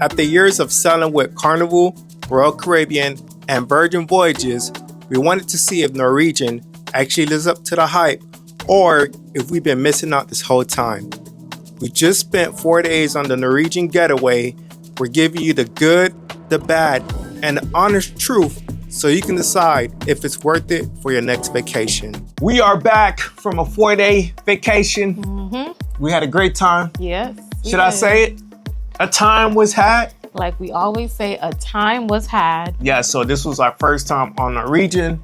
After years of sailing with Carnival, Royal Caribbean, and Virgin Voyages, we wanted to see if Norwegian actually lives up to the hype or if we've been missing out this whole time. We just spent 4 days on the Norwegian Getaway. We're giving you the good, the bad, and the honest truth so you can decide if it's worth it for your next vacation. We are back from a 4-day vacation. We had a great time. Yes. Should I say it? A time was had. Like we always say, a time was had. Yeah, so this was our first time on Norwegian.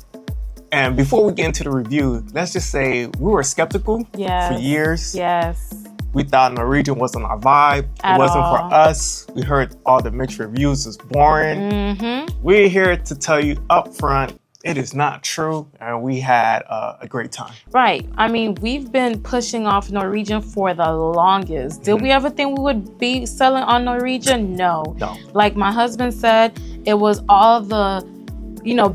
And before we get into the review, let's just say we were skeptical for years. Yes. We thought Norwegian wasn't our vibe. It wasn't for us. We heard all the mixed reviews. It's boring. We're here to tell you up front, it is not true. And we had a great time. Right. I mean, we've been pushing off Norwegian for the longest. Did we ever think we would be selling on Norwegian? No. Like my husband said, it was all the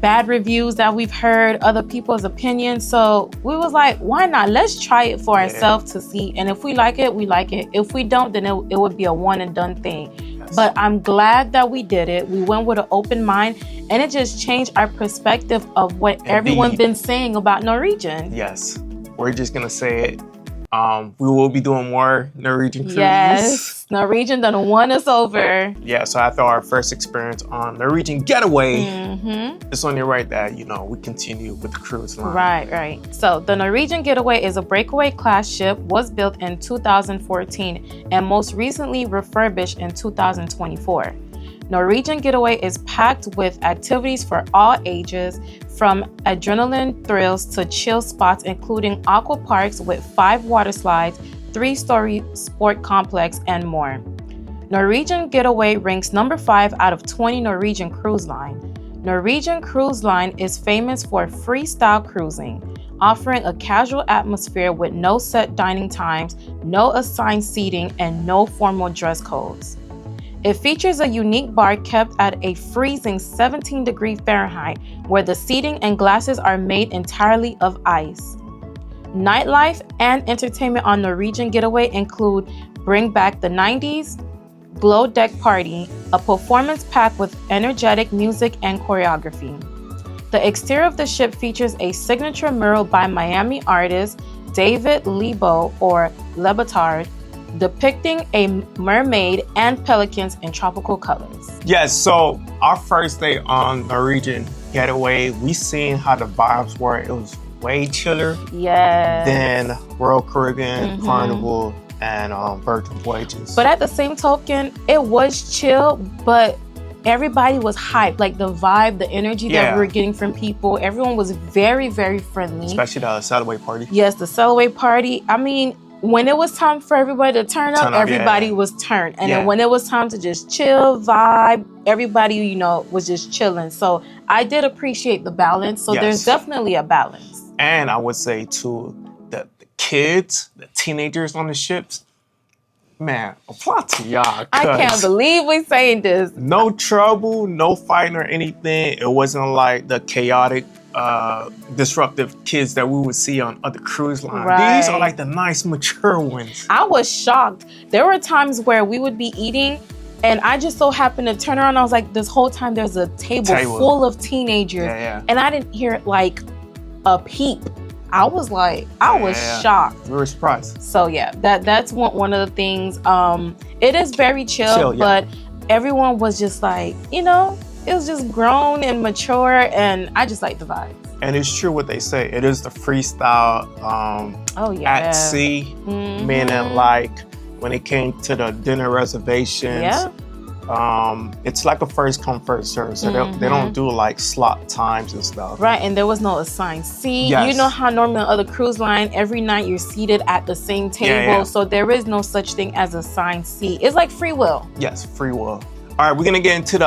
bad reviews that we've heard, other people's opinions. So we was like, why not? Let's try it for ourselves to see. And if we like it, we like it. If we don't, then it would be a one and done thing. Yes. But I'm glad that we did it. We went with an open mind and it just changed our perspective of what everyone's been saying about Norwegian. Yes. We're just going to say it. We will be doing more Norwegian cruises. Yes, Norwegian done won us over. Yeah, so after our first experience on Norwegian Getaway, it's only right that, we continue with the cruise line. Right. So the Norwegian Getaway is a breakaway class ship, was built in 2014 and most recently refurbished in 2024. Norwegian Getaway is packed with activities for all ages, from adrenaline thrills to chill spots, including aqua parks with 5 water slides, 3-story sport complex, and more. Norwegian Getaway ranks number 5 out of 20 Norwegian Cruise Line. Norwegian Cruise Line is famous for freestyle cruising, offering a casual atmosphere with no set dining times, no assigned seating, and no formal dress codes. It features a unique bar kept at a freezing 17 degrees Fahrenheit, where the seating and glasses are made entirely of ice. Nightlife and entertainment on Norwegian Getaway include Bring Back the 90s, Glow Deck Party, a performance pack with energetic music and choreography. The exterior of the ship features a signature mural by Miami artist David Lebo or Lebetard, depicting a mermaid and pelicans in tropical colors. Yes, so our first day on Norwegian Getaway, we seen how the vibes were. It was way chiller than Royal Caribbean, Carnival, and Virgin Voyages. But at the same token, it was chill, but everybody was hyped. Like the vibe, the energy that we were getting from people, everyone was very, very friendly. Especially the Sailaway party. Yes, the Sailaway party. I mean, when it was time for everybody to turn up, everybody was turned. And then when it was time to just chill, vibe, everybody, was just chilling. So I did appreciate the balance. So there's definitely a balance. And I would say too, the kids, the teenagers on the ships, man, applaud to y'all. I can't believe we're saying this. No trouble, no fighting or anything. It wasn't like the chaotic, disruptive kids that we would see on other cruise lines. These are like the nice, mature ones. I was shocked. There were times where we would be eating and I just so happened to turn around and I was like, this whole time there's a table full of teenagers. And I didn't hear like a peep. I was like, I was shocked. We were surprised. So that's one of the things. It is very chill, but everyone was just like, it was just grown and mature, and I just like the vibes. And it's true what they say. It is the freestyle at sea, meaning like when it came to the dinner reservations, it's like a first come, first serve. So they don't do like slot times and stuff. Right, and there was no assigned seat. You know how normally on other cruise line, every night you're seated at the same table. So there is no such thing as assigned seat. It's like free will. Yes, free will. All right, we're gonna get into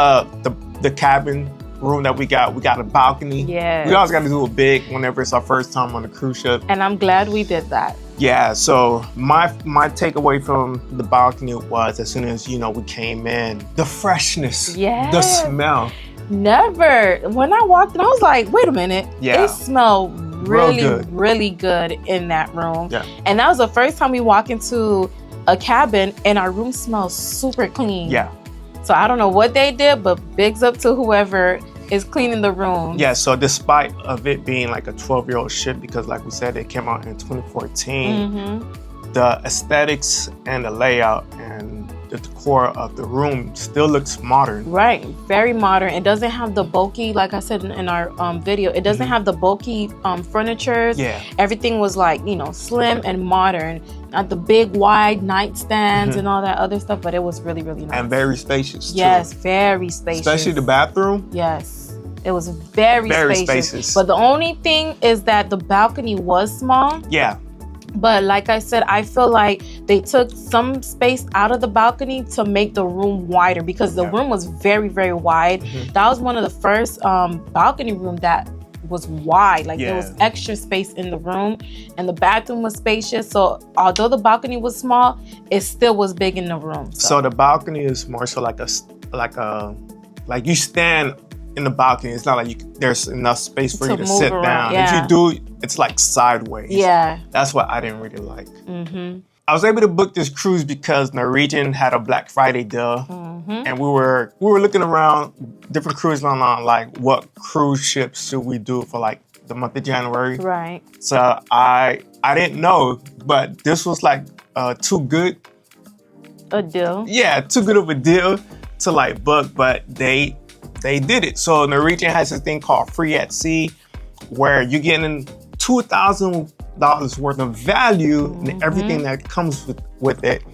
the cabin room that we got. We got a balcony. Yeah. We always got to do it big whenever it's our first time on a cruise ship. And I'm glad we did that. Yeah, so my takeaway from the balcony was as soon as, we came in, the freshness, the smell. Never. When I walked in, I was like, wait a minute. It smelled really good in that room. Yeah. And that was the first time we walked into a cabin and our room smells super clean. Yeah. So I don't know what they did, but bigs up to whoever is cleaning the room. Yeah, so despite of it being like a 12-year-old ship, because like we said, it came out in 2014, the aesthetics and the layout and the decor of the room still looks modern. Right, very modern. It doesn't have the bulky, like I said in our video, it doesn't have the bulky furniture. Yeah. Everything was like, you know, slim and modern. Not the big wide nightstands and all that other stuff, but it was really, really nice. And very spacious too. Yes, very spacious. Especially the bathroom. Yes, it was very spacious. But the only thing is that the balcony was small. Yeah. But like I said, I feel like they took some space out of the balcony to make the room wider, because the room was very, very wide. That was one of the first balcony room that was wide. Like there was extra space in the room, and the bathroom was spacious. So although the balcony was small, it still was big in the room. So the balcony is more so like you stand in the balcony. It's not like there's enough space for you to sit down. Yeah. If you do, it's like sideways. Yeah. That's what I didn't really like. I was able to book this cruise because Norwegian had a Black Friday deal, and we were looking around different cruise lines on like what cruise ships should we do for like the month of January. Right. So I didn't know, but this was like too good a deal. Yeah, too good of a deal to like book, but they did it. So Norwegian has this thing called Free at Sea, where you're getting $2,000 worth of value and everything that comes with it.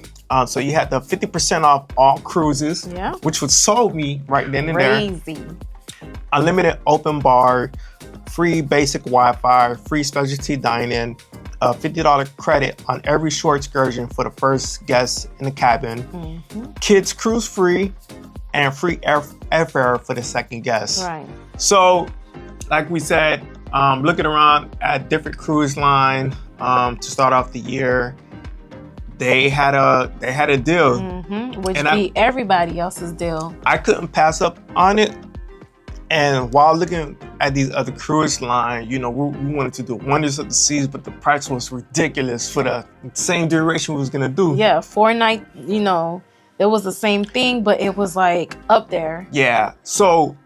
So you had the 50% off all cruises, which would sold me right then and Crazy. there. Unlimited open bar, free basic Wi-Fi, free specialty dining, a $50 credit on every shore excursion for the first guest in the cabin, kids cruise free, and free airfare for the second guest. Right. So, like we said, looking around at different cruise line to start off the year, they had a deal, which beat everybody else's deal. I couldn't pass up on it. And while looking at these other cruise lines, you know, we wanted to do Wonders of the Seas, but the price was ridiculous for the same duration we was gonna do. Yeah, 4 night, you know, it was the same thing, but it was like up there. Yeah. So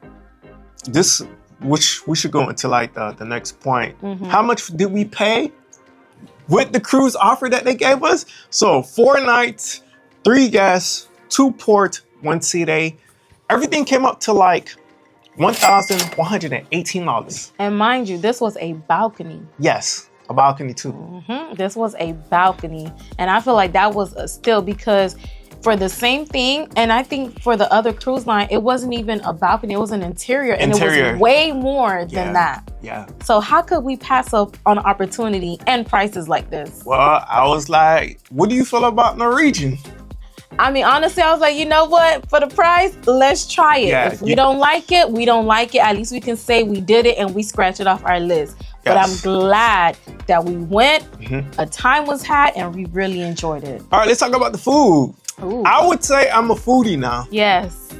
which we should go into like the next point. How much did we pay with the cruise offer that they gave us? So 4 nights, 3 guests, 2 port, 1 sea day. Everything came up to like $1,118. And mind you, this was a balcony. Yes, a balcony too. This was a balcony. And I feel like that was a steal, because for the same thing, and I think for the other cruise line, it wasn't even a balcony, it was an interior. And it was way more than that. Yeah. So how could we pass up on an opportunity and prices like this? Well, I was like, what do you feel about Norwegian? I mean, honestly, I was like, you know what? For the price, let's try it. Yeah, if we don't like it, we don't like it. At least we can say we did it and we scratch it off our list. But I'm glad that we went, a time was had, and we really enjoyed it. All right, let's talk about the food. Ooh. I would say I'm a foodie now. Yes.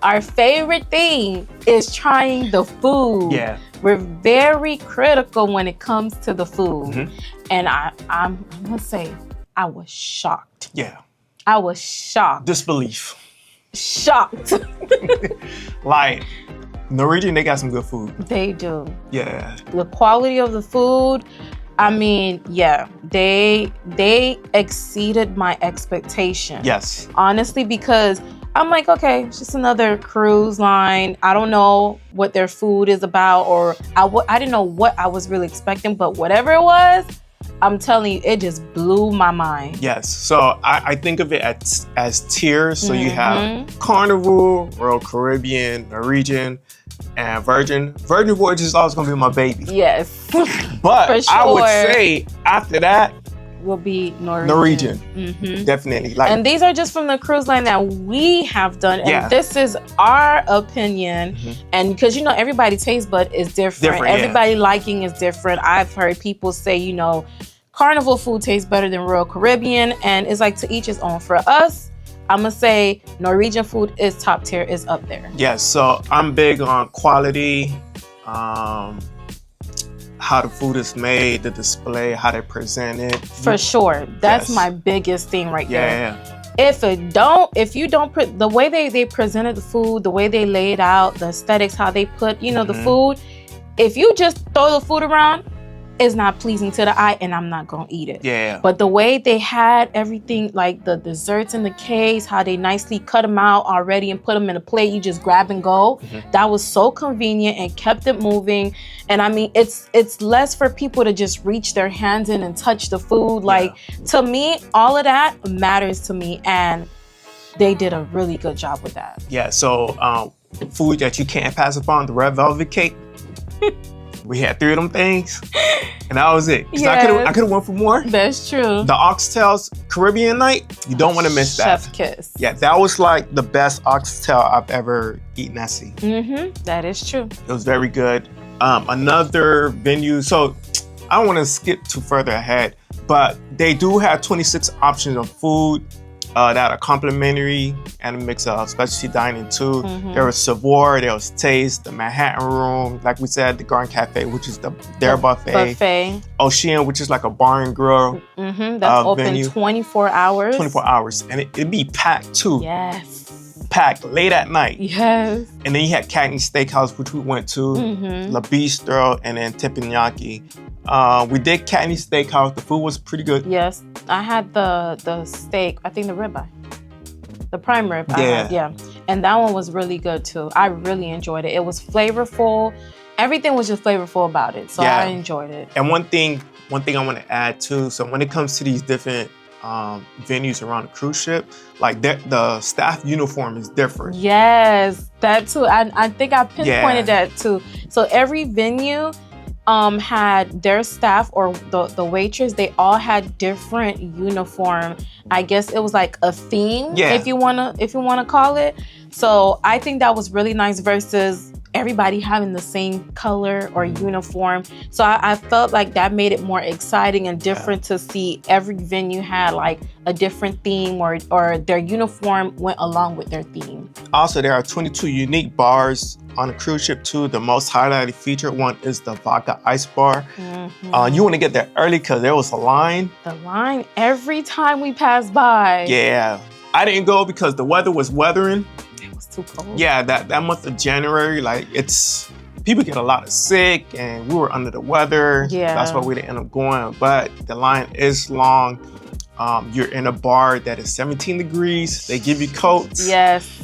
Our favorite thing is trying the food. Yeah. We're very critical when it comes to the food. And I must say, I was shocked. Yeah. I was shocked. Disbelief. Shocked. Like, Norwegian, they got some good food. They do. Yeah. The quality of the food, I mean, yeah, they exceeded my expectation. Yes. Honestly, because I'm like, okay, it's just another cruise line. I don't know what their food is about, or I didn't know what I was really expecting, but whatever it was, I'm telling you, it just blew my mind. Yes. So I think of it as tiers. So you have Carnival, Royal Caribbean, Norwegian, and Virgin. Virgin Voyage is always going to be my baby. Yes. But For sure. I would say after that, will be Norwegian. Definitely. Like, and these are just from the cruise line that we have done. And this is our opinion. And because, you know, everybody's taste bud is different. Everybody liking is different. I've heard people say, you know, Carnival food tastes better than Royal Caribbean. And it's like to each his own. For us, I'm going to say Norwegian food is top tier, is up there. Yes. So I'm big on quality, how the food is made, the display, how they present it. For sure. That's my biggest thing right there. Yeah. If you don't put the way they presented the food, the way they laid out, the aesthetics, how they put, the food, if you just throw the food around, it's not pleasing to the eye and I'm not gonna eat it. Yeah. But the way they had everything, like the desserts in the case, how they nicely cut them out already and put them in a plate, you just grab and go. That was so convenient and kept it moving. And I mean, it's less for people to just reach their hands in and touch the food. Like, to me, all of that matters to me, and they did a really good job with that. Yeah, so food that you can't pass up on, the red velvet cake. We had 3 of them things, and that was it. Yes. I could have went for more. That's true. The oxtails Caribbean night, you don't want to miss that. Chef kiss. Yeah, that was like the best oxtail I've ever eaten at sea. That is true. It was very good. Another venue, so I don't want to skip too further ahead, but they do have 26 options of food that are complimentary and a mix of specialty dining too. There was Savour, there was Taste, the Manhattan Room, like we said, the Garden Cafe, which is their buffet. Ocean, which is like a bar and grill. That's open venue. 24 hours. 24 hours, and it'd be packed too. Yes. Packed late at night. Yes. And then you had Cagney Steakhouse, which we went to, La Bistro, and then Teppanyaki. We did Cagney Steakhouse. The food was pretty good. Yes, I had the steak. I think the ribeye, the prime rib. Yeah. And that one was really good too. I really enjoyed it. It was flavorful. Everything was just flavorful about it. So I enjoyed it. And one thing I want to add too. So when it comes to these different venues around the cruise ship, like the staff uniform is different. Yes, that too. I think I pinpointed that too. So every venue had their staff or the waitress, they all had different uniform. I guess it was like a theme, if you wanna call it. So I think that was really nice versus everybody having the same color or uniform. So I felt like that made it more exciting and different to see every venue had like a different theme or their uniform went along with their theme. Also, there are 22 unique bars on a cruise ship too. The most highlighted featured one is the Vodka Ice Bar. You want to get there early because there was a line. The line every time we passed by. Yeah. I didn't go because the weather was weathering. Too cold. Yeah, that month of January, like people get a lot of sick and we were under the weather. Yeah. That's why we didn't end up going. But the line is long. You're in a bar that is 17 degrees. They give you coats. Yes.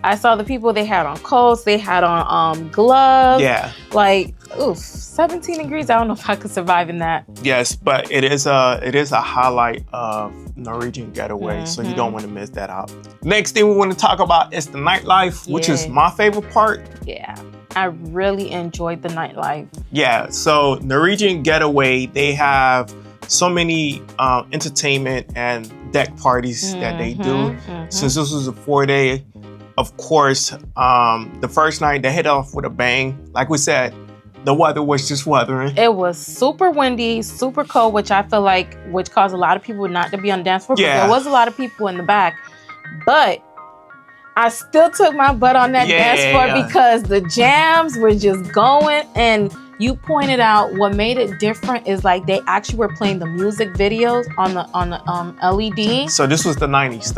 I saw the people, they had on coats, they had on gloves. Yeah. Like, 17 degrees. I don't know if I could survive in that. Yes, but it is a highlight of Norwegian Getaway, so you don't want to miss that out. Next thing we want to talk about is the nightlife, which is my favorite part. Yeah, I really enjoyed the nightlife. Yeah, so Norwegian Getaway, they have so many entertainment and deck parties that they do. Since this was a 4-day, of course, the first night they hit off with a bang. Like we said, the weather was just weathering. It was super windy, super cold, which I feel like which caused a lot of people not to be on the dance floor. Yeah. There was a lot of people in the back, but I still took my butt on that dance floor because the jams were just going. And you pointed out what made it different is like they actually were playing the music videos on the LED. So this was the 90s.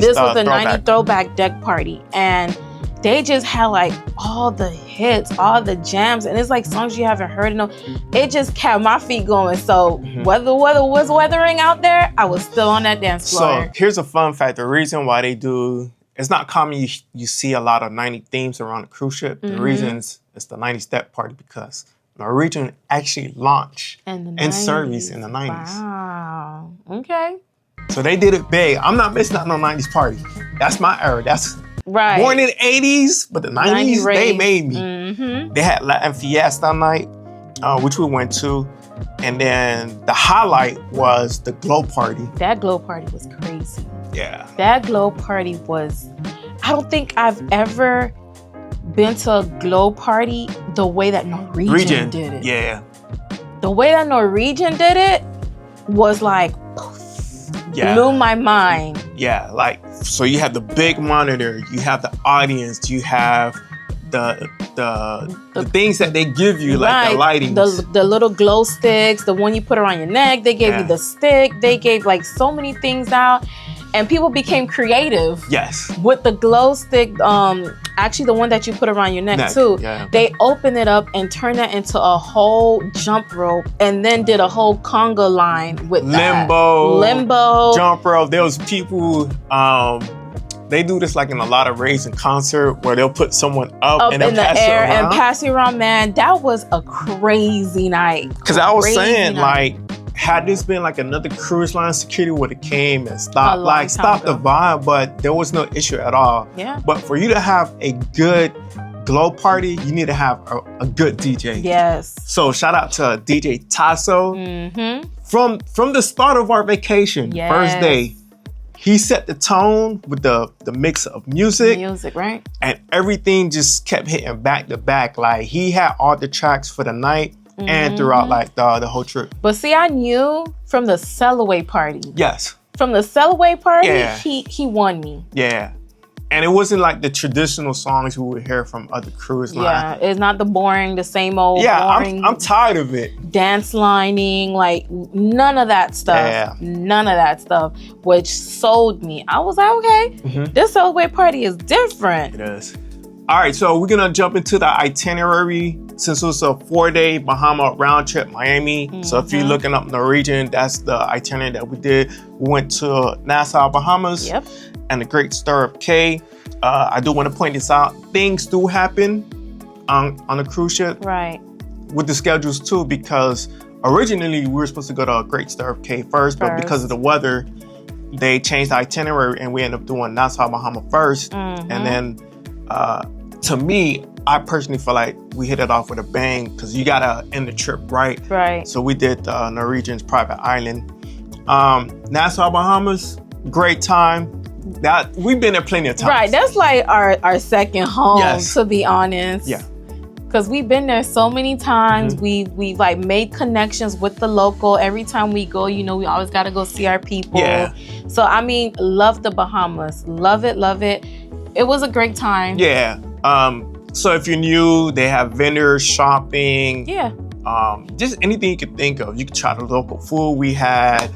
This was the 90s throwback deck party, and they just had like all the hits, all the jams, and it's like songs you haven't heard enough. It just kept my feet going. So whether the weather was weathering out there, I was still on that dance floor. So here's a fun fact. The reason why they do, it's not common you see a lot of 90s themes around the cruise ship. The reason it's the 90s deck party because Norwegian actually launched in service in the 90s. Wow. Okay. So they did it big. I'm not missing out on no 90s party. That's my era. That's right. Born in the 80s, but the 90s, they made me. They had Latin Fiesta night, which we went to. And then the highlight was the glow party. That glow party was crazy. Yeah. That glow party was, I don't think I've ever been to a glow party the way that Norwegian did it. Yeah. The way that Norwegian did it was like, blew my mind. Yeah, like, so you have the big monitor, you have the audience, you have the things that they give you, like the lighting. The little glow sticks, the one you put around your neck, they gave you the stick, they gave like so many things out. And people became creative. Yes. With the glow stick, actually the one that you put around your neck too. Yeah. They opened it up and turned that into a whole jump rope, and then did a whole conga line with limbo, jump rope. There was people. They do this like in a lot of raves and concert where they'll put someone up and in the pass air it around. and pass it around. Man, that was a crazy night. Because I was saying, like, had this been like another cruise line, security would have came and stopped the vibe, but there was no issue at all. Yeah. But for you to have a good glow party, you need to have a good DJ. Yes. So shout out to DJ Tasso. Mm-hmm. From the start of our vacation, first day, he set the tone with the mix of music. Right? And everything just kept hitting back to back. Like, he had all the tracks for the night and throughout like the whole trip. But see, I knew from the sail-away party. Yes. From the sail-away party, he won me. Yeah. And it wasn't like the traditional songs we would hear from other cruise lines. Yeah, it's not the same old boring. I'm tired of it. Dance lining, like none of that stuff. Yeah. None of that stuff, which sold me. I was like, okay, this sail-away party is different. It is. All right, so we're gonna jump into the itinerary since it was a 4-day Bahama round trip, Miami. So if you're looking up Norwegian, that's the itinerary that we did. We went to Nassau, Bahamas. Yep. And the Great Stirrup Cay. I do want to point this out. Things do happen on a cruise ship. Right. With the schedules too, because originally we were supposed to go to Great Stirrup Cay first, but because of the weather, they changed the itinerary and we ended up doing Nassau, Bahama first. And then to me, I personally feel like we hit it off with a bang because you gotta end the trip right. Right. So we did Norwegian's private island. Nassau, Bahamas, great time. That we've been there plenty of times. Right, that's like our second home, to be honest. Yeah. Because we've been there so many times. We like made connections with the local. Every time we go, you know, we always got to go see our people. Yeah. So, I mean, love the Bahamas. Love it, love it. It was a great time. Yeah. So if you're new, they have vendors, shopping. Yeah. Just anything you could think of. You could try the local food. We had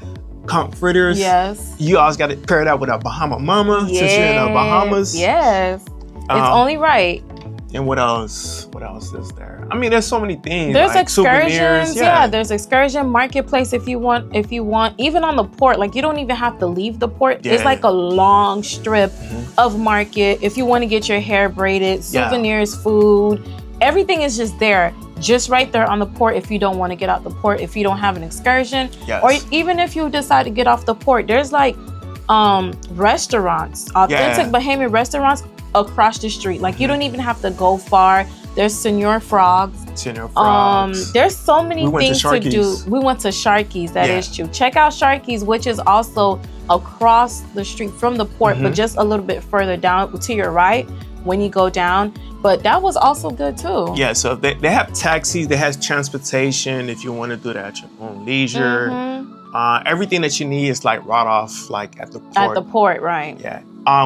conch fritters. Yes. You always got to pair that with a Bahama Mama since you're in the Bahamas. Yes. It's only right. And what else? What else is there? I mean, there's so many things. There's like excursions. souvenirs. Yeah, there's excursion marketplace if you want. Even on the port, like you don't even have to leave the port. Yeah. It's like a long strip of market. If you want to get your hair braided, souvenirs, food, everything is just there. Just right there on the port if you don't want to get out the port, if you don't have an excursion. Yes. Or even if you decide to get off the port, there's like restaurants, authentic Bahamian restaurants across the street. Like you don't even have to go far. There's Senor Frogs. There's so many things to do. We went to Sharky's, that is true. Check out Sharky's, which is also across the street from the port, but just a little bit further down to your right when you go down. But that was also good too. Yeah, so they have taxis, they have transportation if you want to do that at your own leisure. Everything that you need is like right off, like at the port. At the port, right. Yeah.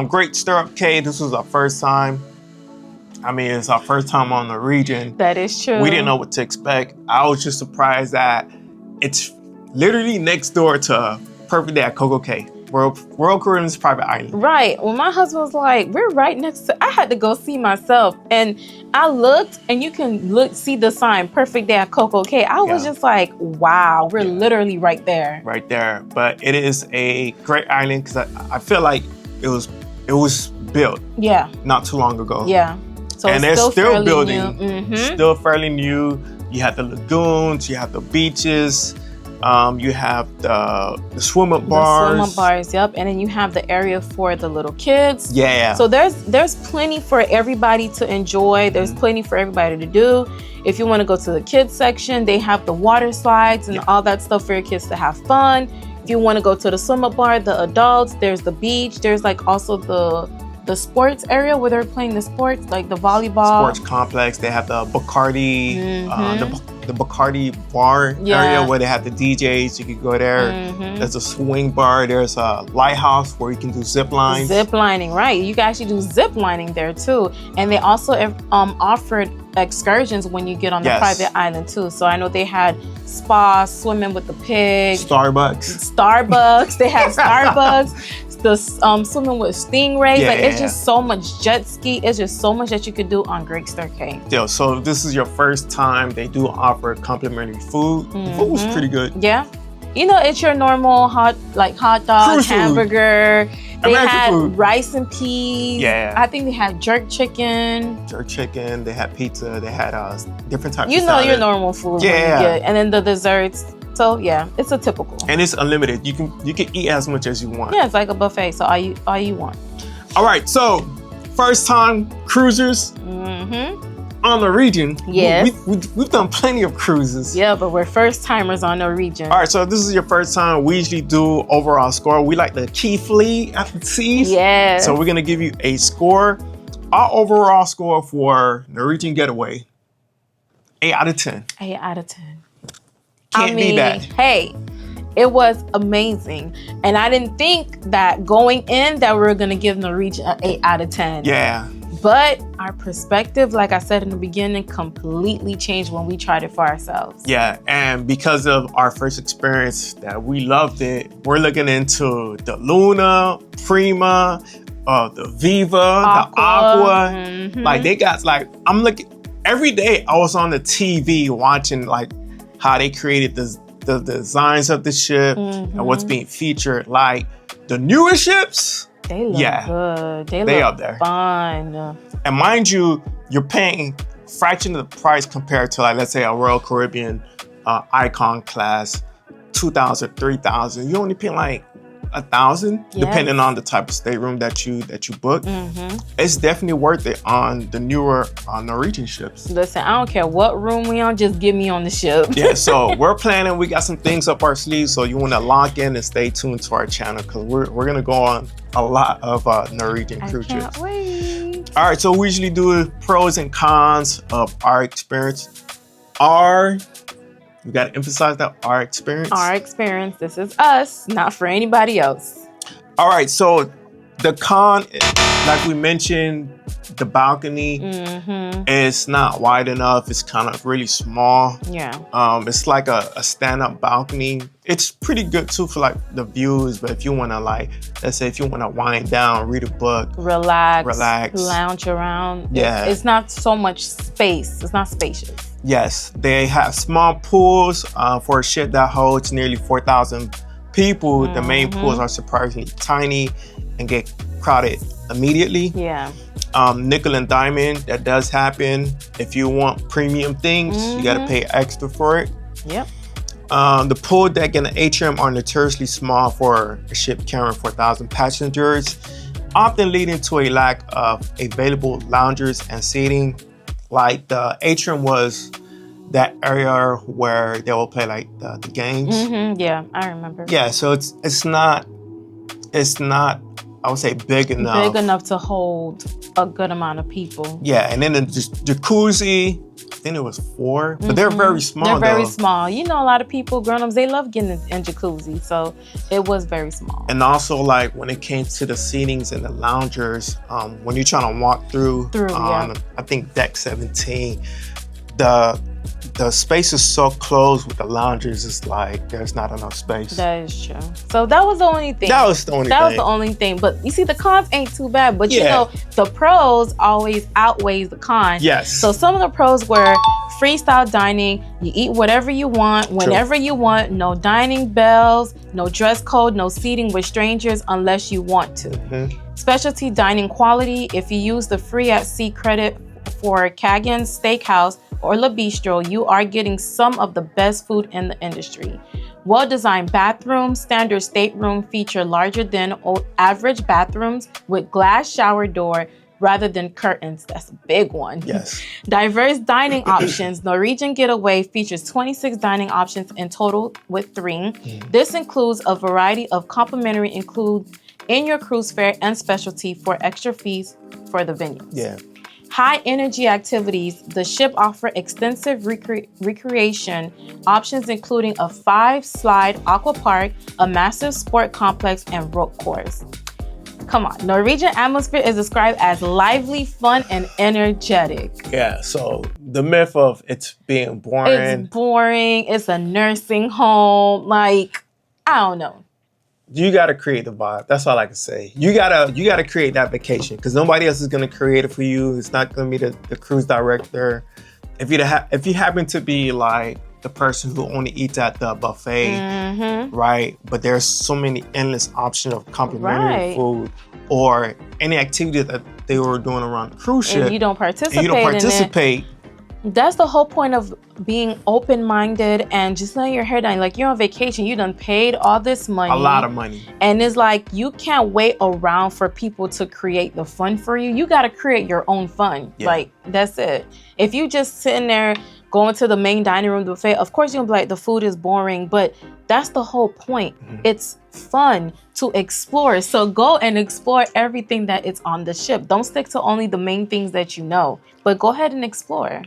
Great Stirrup Cay, this was our first time. I mean, it's our first time on the region. That is true. We didn't know what to expect. I was just surprised that it's literally next door to Perfect Day at Coco Cay. Royal Caribbean's private island. Right. Well, my husband was like, we're right next to, I had to go see myself. And I looked and you can see the sign, Perfect Day at Coco Cay. I was just like, wow, we're literally right there. Right there. But it is a great island because I feel like it was built not too long ago. Yeah. So and they're still building. New. Still fairly new. You have the lagoons, you have the beaches. You have the swim-up bars. The swim-up bars, yep. And then you have the area for the little kids. Yeah. So there's plenty for everybody to enjoy. There's plenty for everybody to do. If you want to go to the kids section, they have the water slides and all that stuff for your kids to have fun. If you want to go to the swim-up bar, the adults, there's the beach. There's like also the sports area where they're playing the sports, like the volleyball. Sports complex. They have the Bacardi, the Bacardi bar area where they have the DJs. You can go there. There's a swing bar. There's a lighthouse where you can do zip lines. Zip lining, right. You can actually do zip lining there too. And they also offered excursions when you get on the private island too. So I know they had spa, swimming with the pig. Starbucks. They had Starbucks. the swimming with stingrays. Like it's just so much jet ski. It's just so much that you could do on Great Stirrup. Yo, so this is your first time. They do offer complimentary food. The food was pretty good. Yeah. You know, it's your normal hot dog, Cruise hamburger. They American had food. rice and peas. Yeah. I think they had jerk chicken. They had pizza, they had different types of You know salad. your normal food. Yeah. And then the desserts. So yeah, it's a typical. And it's unlimited. You can eat as much as you want. Yeah, it's like a buffet. So all you want. All right, so first time cruisers on Norwegian. Yes. We've done plenty of cruises. Yeah, but we're first timers on Norwegian. All right, so if this is your first time, we usually do overall score. We like to key flee at the seas. Yeah. So we're gonna give you a score. Our overall score for Norwegian Getaway, 8 out of 10. 8 out of 10. Can't be bad. Hey, it was amazing. And I didn't think that going in that we were going to give Norwegian an 8 out of 10. Yeah. But our perspective, like I said in the beginning, completely changed when we tried it for ourselves. Yeah, and because of our first experience that we loved it, we're looking into the Luna, Prima, the Viva, the Aqua. Like they got I'm looking every day. I was on the TV watching how they created the designs of the ship and what's being featured. Like the newer ships, they look good. They look up there. Fun. And mind you, you're paying a fraction of the price compared to let's say a Royal Caribbean Icon class, 2,000, 3,000. You only pay $1,000, depending on the type of stateroom that you book. It's definitely worth it on the newer Norwegian ships. Listen, I don't care what room we on, just get me on the ship. Yeah, so we're planning. We got some things up our sleeves, so you want to lock in and stay tuned to our channel because we're gonna go on a lot of Norwegian cruise trips. Can't wait. All right, so we usually do pros and cons of our experience. We got to emphasize that our experience. Our experience. This is us, not for anybody else. All right. So the con, like we mentioned, the balcony is not wide enough. It's kind of really small. Yeah. It's like a stand-up balcony. It's pretty good too for the views. But if you want to let's say if you want to wind down, read a book, relax, lounge around. Yeah. It's not so much space. It's not spacious. Yes, they have small pools for a ship that holds nearly 4,000 people. The main pools are surprisingly tiny and get crowded immediately. Yeah. Nickel and diamond, that does happen. If you want premium things, you got to pay extra for it. Yep. The pool deck and the atrium are notoriously small for a ship carrying 4,000 passengers, often leading to a lack of available loungers and seating. Like the atrium was that area where they will play the games. Yeah, I remember. Yeah, so it's not I would say big enough. Big enough to hold a good amount of people. Yeah, and then the jacuzzi, I think it was 4, but they're very small. They're very small. You know, a lot of people, grown-ups, they love getting in jacuzzi, so it was very small. And also, when it came to the seatings and the loungers, when you're trying to walk through I think deck 17, the space is so close with the loungers. It's there's not enough space. That is true. So that was the only thing. That was the only thing. But you see, the cons ain't too bad. But you know, the pros always outweighs the cons. Yes. So some of the pros were freestyle dining. You eat whatever you want, whenever you want. No dining bells, no dress code, no seating with strangers unless you want to. Specialty dining quality. If you use the free at sea credit for Kagan's Steakhouse or Le Bistro, you are getting some of the best food in the industry. Well-designed bathrooms, standard stateroom feature larger than average bathrooms with glass shower door rather than curtains. That's a big one. Yes. Diverse dining options. Norwegian Getaway features 26 dining options in total with 3. This includes a variety of complimentary include in your cruise fare and specialty for extra fees for the venues. Yeah. High energy activities. The ship offers extensive recreation options, including a 5-slide aqua park, a massive sport complex, and rope course. Come on, Norwegian atmosphere is described as lively, fun, and energetic. Yeah, so the myth of it's being boring. It's boring. It's a nursing home. I don't know. you gotta create the vibe. That's all I can say. You gotta create that vacation because nobody else is gonna create it for you. It's not gonna be the cruise director. If you happen to be like the person who only eats at the buffet, right? But there's so many endless options of complimentary food or any activity that they were doing around the cruise ship. And you don't participate. That's the whole point of being open-minded and just letting your hair down. Like, you're on vacation, you done paid all this money. A lot of money. And it's like, you can't wait around for people to create the fun for you. You got to create your own fun. Yeah. Like, that's it. If you just sitting there going to the main dining room buffet, of course you're gonna be like, the food is boring, but that's the whole point. It's fun to explore. So go and explore everything that is on the ship. Don't stick to only the main things that you know, but go ahead and explore.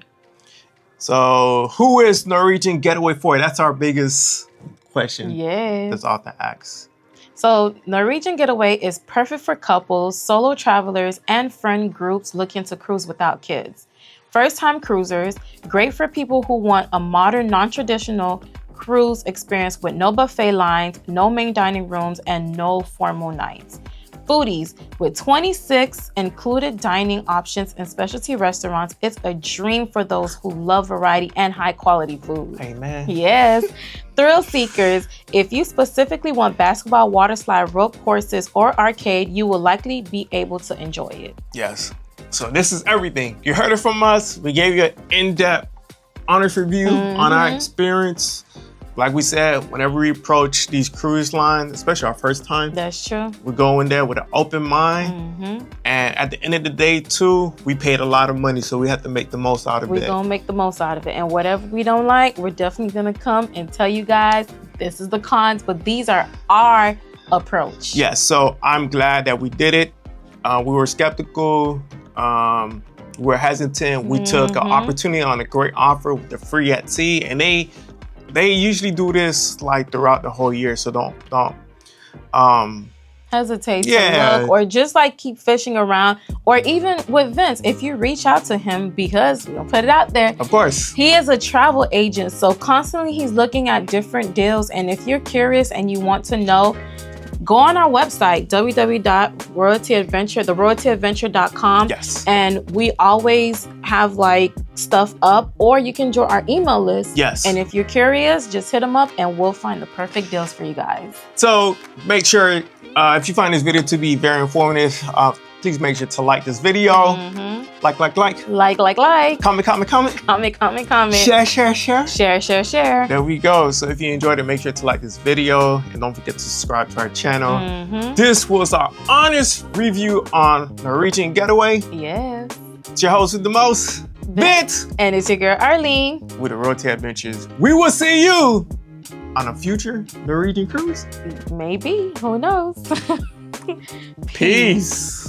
So who is Norwegian Getaway for? That's our biggest question. Yeah. That's author asks. So Norwegian Getaway is perfect for couples, solo travelers, and friend groups looking to cruise without kids. First-time cruisers, great for people who want a modern, non-traditional cruise experience with no buffet lines, no main dining rooms, and no formal nights. Foodies, with 26 included dining options and specialty restaurants, it's a dream for those who love variety and high-quality food. Amen. Yes. Thrill seekers, if you specifically want basketball, water slide, rope courses, or arcade, you will likely be able to enjoy it. Yes. So this is everything. You heard it from us. We gave you an in-depth, honest review on our experience. Like we said, whenever we approach these cruise lines, especially our first time, that's true. We go in there with an open mind. And at the end of the day, too, we paid a lot of money, so we have to make the most out of it. We're going to make the most out of it. And whatever we don't like, we're definitely going to come and tell you guys, this is the cons, but these are our approach. Yes, so I'm glad that we did it. We were skeptical. We were hesitant. We took an opportunity on a great offer with the free at sea, and they usually do this like throughout the whole year, so don't hesitate to look, or just like keep fishing around. Or even with Vince, if you reach out to him, because we'll put it out there, of course, he is a travel agent, so constantly he's looking at different deals. And if you're curious and you want to know, go on our website, theroyaltyadventure.com. Yes. And we always have like stuff up, or you can join our email list. Yes. And if you're curious, just hit them up and we'll find the perfect deals for you guys. So make sure, if you find this video to be very informative, please make sure to like this video. Like. Comment. Share. There we go. So if you enjoyed it, make sure to like this video and don't forget to subscribe to our channel. This was our honest review on Norwegian Getaway. Yes. It's your host with the most, Vince. And it's your girl, Arlene. With the Royalty Adventures. We will see you on a future Norwegian cruise. Maybe. Who knows? Peace.